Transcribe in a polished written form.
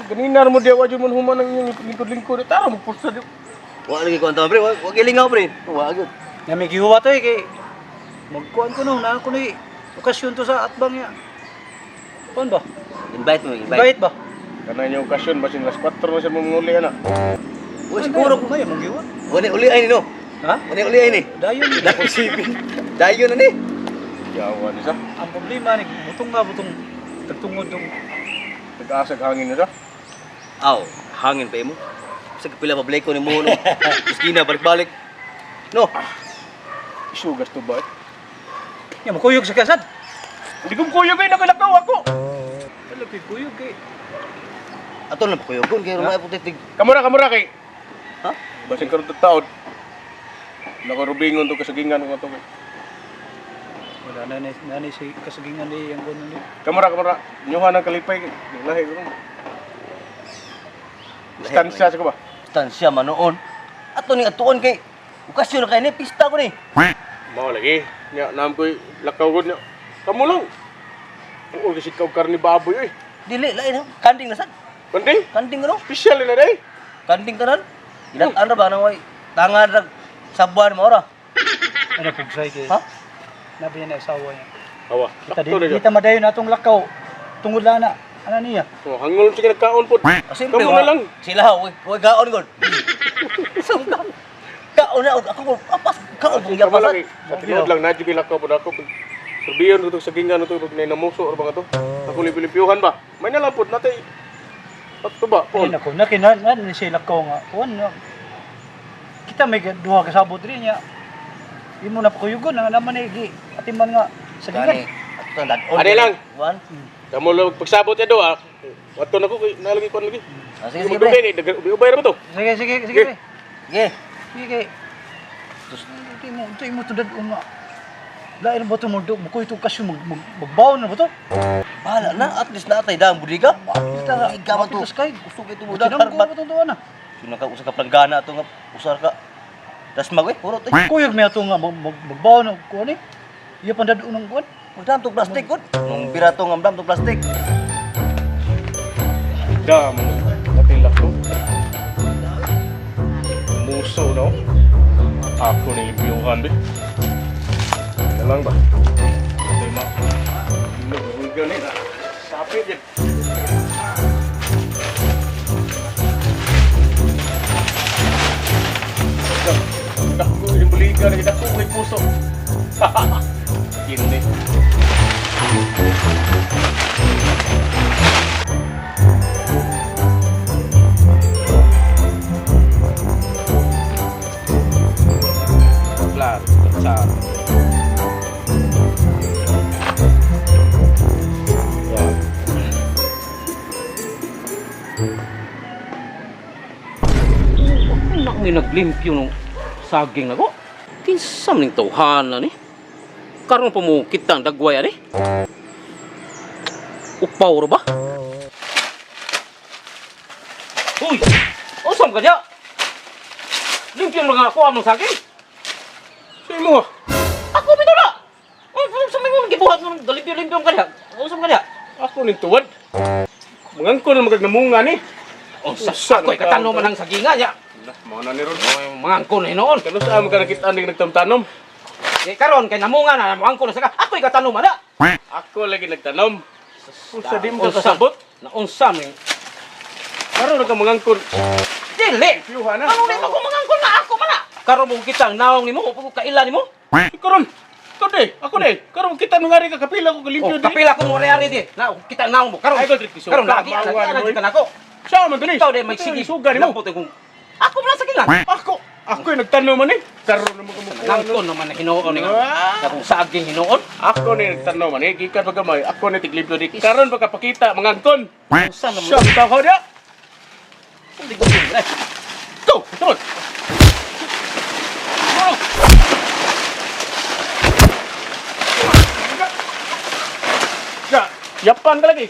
Ganina mo dia wajud man human ang yung lingkod-lingkod. Tara mo pusta di. Wa lagi ko pre, wa gilingaw pre. Wa gyud. Nga may gihuwa to kay magkuhan ko nung na ko ni okasyon to sa atbang niya. Kuan ba? Invite mo, invite. Bait ba? Kana yung okasyon basin las 4 na siya manguli ana. Wa siguro ko may mong gihuwa. uli ay ni no. Ha? Uli ay ni. Dayon ni. Dako sipin. Dayon na ni. Yawa ni sa. Ang problema ni butong tagtungod dong Nag-asag hangin na sa. Aw, hangin pa imo. Sa kapila pa ko ni mo no. Iskina balik-balik. No. Isugas to ba? Nga makuyog sa kasad. Hindi ko kuya kay nakalakaw ako. Wala kay kuyog kay. Ato na pa kuyogon kay rumay putik. Kamura kay. Ha? Basin karon taon. Nakarubingon to kasagingan ko to. Wala na si kasagingan ni ang gono ni. Kamura. Nyuhan ang kalipay. Lahi ko. Stansya sa ko ba? Stansya manoon. Ato ni atuon kay okasyon kay ni pista ko ni. Mao lagi. Nya nam koy lakaw gud nya. Kamu lang. Oo kasi ikaw karni baboy oy. Dili lain kanding na sad. Kanding? Kanding ano? Special na day. Kanding tanan. Ilang ba nang way tangan rag sabuan mo ora. Ano pugsay kay. Ha? Nabi na asawa niya. Awa. Kita Sakto na kita madayon atong lakaw. Tungod lang na. Ano niya? Oh, hangol sige nagkaon pod. Siyempre, Kamu na lang. Sila, huwag gaon gud. Sumka. Kaon na ako apas kaon pong Kamu lang. yapasan. Sa tinuod lang na jud lakaw pod ako. Serbiyon to sa gingan to pag namuso or ba to. Ako limpiyuhan ba? May nalampod natay. Sakto ba? Ay nako, nakinan ni siya lakaw nga. Kuan na. Kita may duha ka sabot rin niya. Imo na pakuyugon na naman ni atiman nga sa Gani. digan. Ato dadon. Ade lang. Wan. Kamu lang pagsabot ya do ah. Wato na ko nalagi kon lagi. Sige Sige pre. pre, ubay ra ba to? Sige. Sige. Sige. Sige. Terus ito mo tudad nga. Lain ba ito mo ko ito kasi magbaw na ba ito? Bahala na, at least natay dang budiga. Kita Budiga ba to? Kay Gusto ko ito mo budak ko ba harbat. ito na? Sino ka usa ka planggana ato nga usar ka. Das magwe, puro to. Kuyog may ato nga magbaw na ko ni. Iya pandad unang kuan. Magdam to plastic gud. Nung pirato nga dam to plastic. Dam. Natilak to. Muso no. Ako ni limpiyuhan be. Lang ba? Ito ma. Nagugul ni na. Sapit yan. Dako yung buligan, dako yung puso. Ini. Claro, claro. Nak may naglimpyo ng saging ako. Kinsam ning tawhana ni. Karon pa mo kitang dagway ani. Upaw ra ba? Uy! Usam ka diya! Limpyo mga ako among saging. Sa imo. Ako bito na! Sa mga mga gibuhat ng galimpyo-limpyo ka diya. Usam ka diya. Ako ni tuwad. Mangangko na magagnamunga ni. Sa ako'y katanong man ang saginga niya. Mga na ni Ron. Mga angko na hinoon. Kano sa amo ka nakita ang nagtamtanom? Karon kay namunga na mga angko na saka. Ako'y katanong man na. Ako lagi nagtanom. Sa di mo kasabot. Naunsa mi. Karon ka mangangko. Dili! Piyuha na. Ano nito ko mangangkon na ako man na? Karon mo kita ang nawong nimo o kaila nimo? Karon. Ako de. Karon kita nung ari ka kapila ko Oh, kalimpyo di. kapila ko mo reari di. Na kita ang nawong mo. Karon. Ay, Godric, iso. Karon lagi Kabawa, lagi Lord. ka nako. Sa man dali. Ikaw de may sige. Suga ni mo. Lampot kung ako man sa kingan. Ako yung nagtanom man eh. Karon na mo Nangkon naman na hinuon ni. Ah. Kung saging hinuon. Ako ni nagtanom man eh. Gikan pa gamay. Ako ni tiglimpyo di. Karon pa kapakita mangangkon. Unsa naman? Siya bitaw ko dia. Hindi ko dire. Go. Tol. Ya, yapan ka lagi.